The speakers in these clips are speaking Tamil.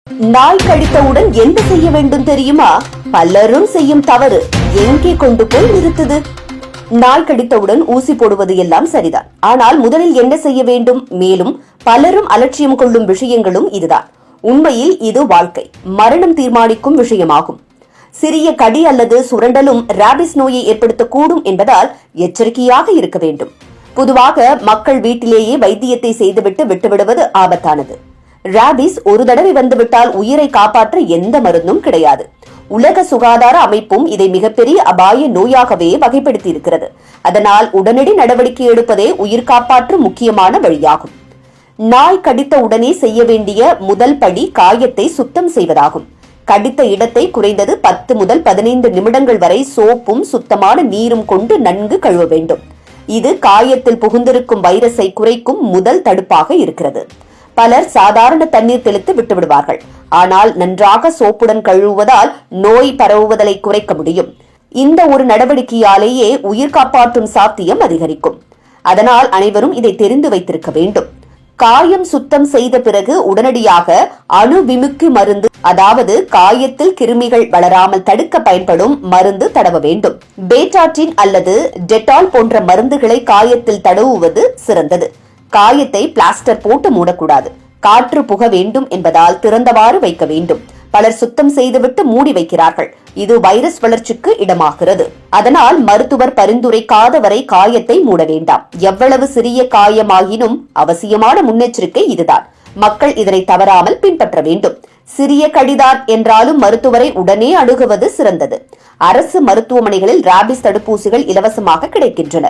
நாய் கடித்தவுடன் என்ன செய்ய வேண்டும் தெரியுமா? பலரும் செய்யும் தவறு எங்கே கொண்டு போய் நிறுத்துது? நாய் கடித்தவுடன் ஊசி போடுவது எல்லாம் சரிதான். ஆனால் முதலில் என்ன செய்ய வேண்டும்? மேலும் பலரும் அலட்சியம் கொள்ளும் விஷயங்களும் இதுதான். உண்மையில் இது வாழ்க்கை, மரணம் தீர்மானிக்கும் விஷயமாகும். சிறிய கடி அல்லது சுரண்டலும் ராபிஸ் நோயை ஏற்படுத்தக்கூடும் என்பதால் எச்சரிக்கையாக இருக்க வேண்டும். பொதுவாக மக்கள் வீட்டிலேயே வைத்தியத்தை செய்துவிட்டு விட்டுவிடுவது ஆபத்தானது. ராபிஸ் ஒரு தடவை வந்துவிட்டால் உயிரை காப்பாற்ற எந்த மருந்தும் கிடையாது. உலக சுகாதார அமைப்பும் இதை மிகப்பெரிய அபாய நோயாகவே வகைப்படுத்தி இருக்கிறது. அதனால் உடனடி நடவடிக்கை எடுப்பதே உயிர் காப்பாற்றும் முக்கியமான வழியாகும். நாய் கடித்த உடனே செய்ய வேண்டிய முதல் படி காயத்தை சுத்தம் செய்வதாகும். கடித்த இடத்தை குறைந்தது 10 முதல் 15 நிமிடங்கள் வரை சோப்பும் சுத்தமான நீரும் கொண்டு நன்கு கழுவ வேண்டும். இது காயத்தில் புகுந்திருக்கும் வைரஸை குறைக்கும் முதல் தடுப்பாக இருக்கிறது. பலர் சாதாரண தண்ணீர் தெளித்து விட்டுவிடுவார்கள். ஆனால் நன்றாக சோப்புடன் கழுவுவதால் நோய் பரவுவதை குறைக்க முடியும். இந்த ஒரு நடவடிக்கையாலேயே உயிர் காப்பாற்றும் சாத்தியம் அதிகரிக்கும். அதனால் அனைவரும் இதை தெரிந்து வைத்திருக்க வேண்டும். காயம் சுத்தம் செய்த பிறகு உடனடியாக அணுவிமுக்கி மருந்து, அதாவது காயத்தில் கிருமிகள் வளராமல் தடுக்க பயன்படும் மருந்து தடவ வேண்டும். பேட்டாட்டின் அல்லது டெட்டால் போன்ற மருந்துகளை காயத்தில் தடவுவது சிறந்தது. காயத்தை பிளாஸ்டர் போட்டு மூடக்கூடாது. காற்று புக வேண்டும் என்பதால் திறந்தவாறு வைக்க வேண்டும். பலர் சுத்தம் செய்துவிட்டு மூடி வைக்கிறார்கள். இது வைரஸ் வளர்ச்சிக்கு இடமாகிறது. அதனால் மருத்துவர் பரிந்துரைக்காத வரை காயத்தை மூட வேண்டாம். எவ்வளவு சிறிய காயமாகினும் அவசியமான முன்னெச்சரிக்கை இதுதான். மக்கள் இதனை தவறாமல் பின்பற்ற வேண்டும். சிறிய கடிதான் என்றாலும் மருத்துவரை உடனே அணுகுவது சிறந்தது. அரசு மருத்துவமனைகளில் ராபிஸ் தடுப்பூசிகள் இலவசமாக கிடைக்கின்றன.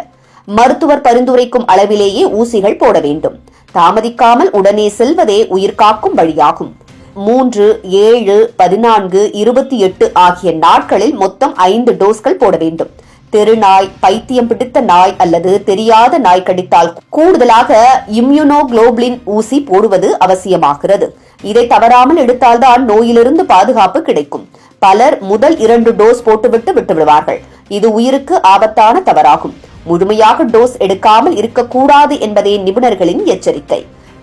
மருத்துவர் பரிந்துரைக்கும் அளவிலேயே ஊசிகள் போட வேண்டும். தாமதிக்காமல் உடனே செல்வதே உயிர் காக்கும் வழியாகும். 3, 7, 14, 28 ஆகிய நாட்களில் மொத்தம் 5 டோஸ்கள் போட வேண்டும். தெருநாய், பைத்தியம் பிடித்த நாய் அல்லது தெரியாத நாய் கடித்தால் கூடுதலாக இம்யூனோகுளோபுலின் ஊசி போடுவது அவசியமாகிறது. இதை தவறாமல் எடுத்தால்தான் நோயிலிருந்து பாதுகாப்பு கிடைக்கும். பலர் முதல் 2 டோஸ் போட்டுவிட்டு விட்டுவிடுவார்கள். இது உயிருக்கு ஆபத்தான தவறாகும். முழுமையாக டோஸ் எடுக்காமல் இருக்கக்கூடாது என்பதே நிபுணர்களின் எச்சரிக்கை.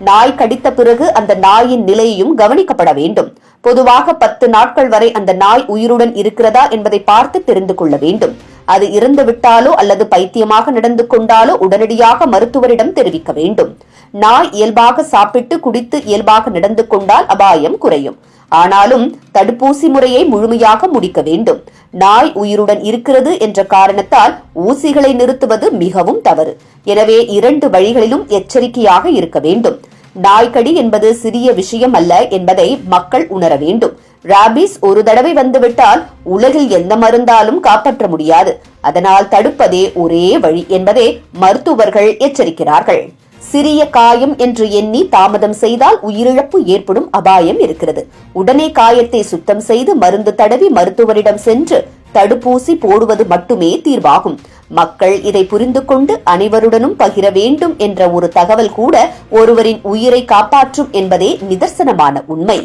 நாய் கடித்த பிறகு அந்த நாயின் நிலையையும் கவனிக்கப்பட வேண்டும். பொதுவாக 10 நாட்கள் வரை அந்த நாய் உயிருடன் இருக்கிறதா என்பதை பார்த்து தெரிந்து கொள்ள வேண்டும். அது இறந்து விட்டாலோ அல்லது பைத்தியமாக நடந்து கொண்டாலோ உடனடியாக மருத்துவரிடம் தெரிவிக்க வேண்டும். நாய் இயல்பாக சாப்பிட்டு குடித்து இயல்பாக நடந்து கொண்டால் அபாயம் குறையும். ஆனாலும் தடுப்பூசி முறையை முழுமையாக முடிக்க வேண்டும். நாய் உயிருடன் இருக்கிறது என்ற காரணத்தால் ஊசிகளை நிறுத்துவது மிகவும் தவறு. எனவே 2 வழிகளிலும் எச்சரிக்கையாக இருக்க வேண்டும். நாய்க்கடி என்பது சிறிய விஷயம் அல்ல என்பதை மக்கள் உணர வேண்டும். ராபிஸ் ஒரு தடவை வந்துவிட்டால் உலகில் எந்த மருந்தாலும் காப்பாற்ற முடியாது. அதனால் தடுப்பதே ஒரே வழி என்பதே மருத்துவர்கள் எச்சரிக்கிறார்கள். சிறிய காயம் என்று எண்ணி தாமதம் செய்தால் உயிரிழப்பு ஏற்படும் அபாயம் இருக்கிறது. உடனே காயத்தை சுத்தம் செய்து மருந்து தடவி மருத்துவரிடம் சென்று தடுப்பூசி போடுவது மட்டுமே தீர்வாகும். மக்கள் இதை புரிந்து கொண்டு அனைவருடனும் பகிர வேண்டும் என்ற ஒரு தகவல் கூட ஒருவரின் உயிரை காப்பாற்றும் என்பதே நிதர்சனமான உண்மை.